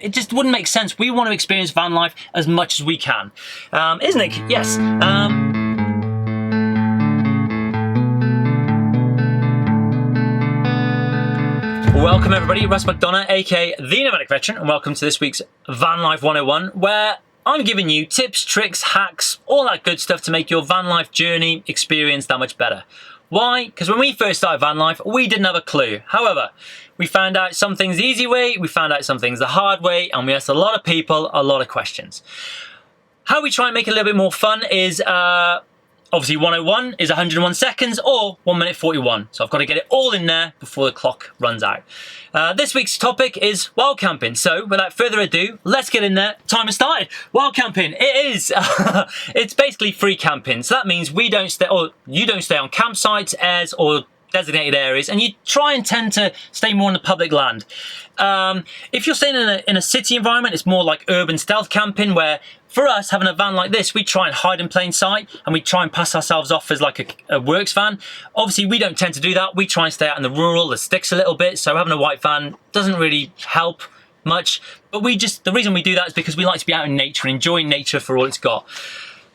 It just wouldn't make sense. We want to experience van life as much as we can. Isn't it? Yes. Welcome everybody, Russ McDonough, aka The Nomadic Veteran, and welcome to this week's Van Life 101, where I'm giving you tips, tricks, hacks, all that good stuff to make your van life journey experience that much better. Why? Because when we first started van life, we didn't have a clue. However, we found out some things the easy way, we found out some things the hard way, and we asked a lot of people a lot of questions. How we try and make it a little bit more fun is, obviously 101 is 101 seconds or 1 minute 41. So I've got to get it all in there before the clock runs out. This week's topic is wild camping. So without further ado, let's get in there. Time has started. Wild camping, it is. It's basically free camping. So that means we don't stay, or you don't stay on campsites, airs, or designated areas, and you try and tend to stay more on the public land. If you're staying in a city environment, it's more like urban stealth camping, where for us, having a van like this, we try and hide in plain sight, and we try and pass ourselves off as like a works van. Obviously, we don't tend to do that. We try and stay out in the rural, the sticks a little bit, so having a white van doesn't really help much. But the reason we do that is because we like to be out in nature, enjoying nature for all it's got.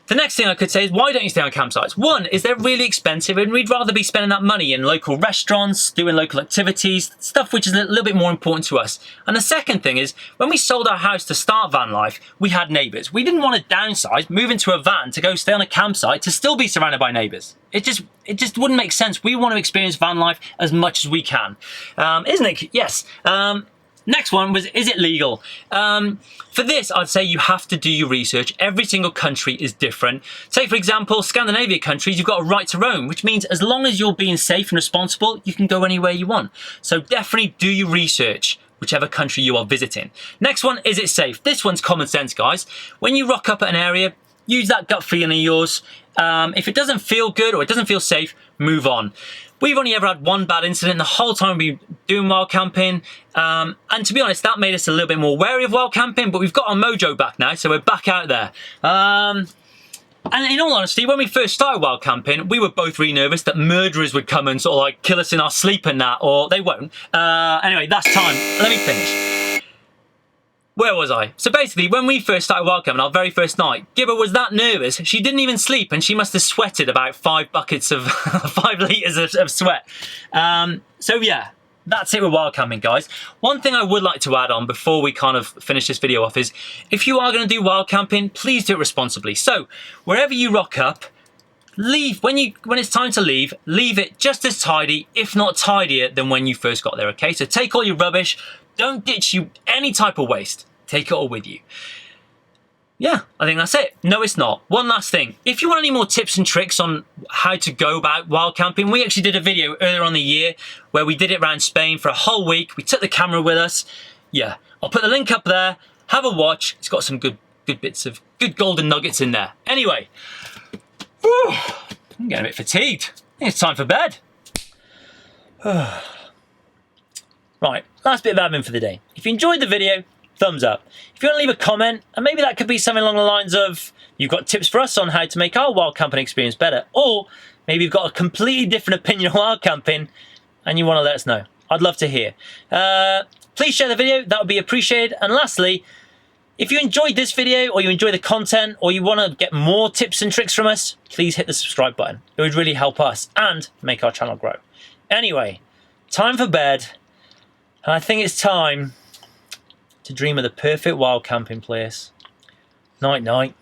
The next thing I could say is, why don't you stay on campsites? One, is they're really expensive, and we'd rather be spending that money in local restaurants, doing local activities, stuff which is a little bit more important to us. And the second thing is, when we sold our house to start van life, we had neighbours. We didn't want to downsize, move into a van to go stay on a campsite to still be surrounded by neighbours. It just wouldn't make sense. We want to experience van life as much as we can. Isn't it? Yes. Next one was, is it legal? For this, I'd say you have to do your research. Every single country is different. Say, for example, Scandinavia countries, you've got a right to roam, which means as long as you're being safe and responsible, you can go anywhere you want. So definitely do your research, whichever country you are visiting. Next one, is it safe? This one's common sense, guys. When you rock up at an area, use that gut feeling of yours. If it doesn't feel good or it doesn't feel safe, move on. We've only ever had one bad incident the whole time we've been doing wild camping. And to be honest, that made us a little bit more wary of wild camping, but we've got our mojo back now, so we're back out there. And in all honesty, when we first started wild camping, we were both really nervous that murderers would come and sort of like kill us in our sleep and that, or they won't. Anyway, that's time. Let me finish. Where was I? So basically, when we first started wild camping, our very first night, Gibbo was that nervous, she didn't even sleep, and she must have sweated about 5 buckets of 5 litres of sweat. So yeah, that's it with wild camping, guys. One thing I would like to add on before we kind of finish this video off is, if you are going to do wild camping, please do it responsibly. So wherever you rock up, leave, when it's time to leave it just as tidy, if not tidier, than when you first got there, okay? So take all your rubbish. Don't ditch any type of waste. Take it all with you. Yeah, I think that's it. No, it's not. One last thing. If you want any more tips and tricks on how to go about wild camping, we actually did a video earlier on the year where we did it around Spain for a whole week. We took the camera with us. Yeah, I'll put the link up there. Have a watch. It's got some good bits of good golden nuggets in there. Anyway, whew, I'm getting a bit fatigued. I think it's time for bed. Right, last bit of admin for the day. If you enjoyed the video, thumbs up. If you want to leave a comment, and maybe that could be something along the lines of, you've got tips for us on how to make our wild camping experience better, or maybe you've got a completely different opinion on wild camping and you want to let us know. I'd love to hear. Please share the video, that would be appreciated. And lastly, if you enjoyed this video, or you enjoy the content, or you want to get more tips and tricks from us, please hit the subscribe button. It would really help us and make our channel grow. Anyway, time for bed. And I think it's time to dream of the perfect wild camping place. Night, night.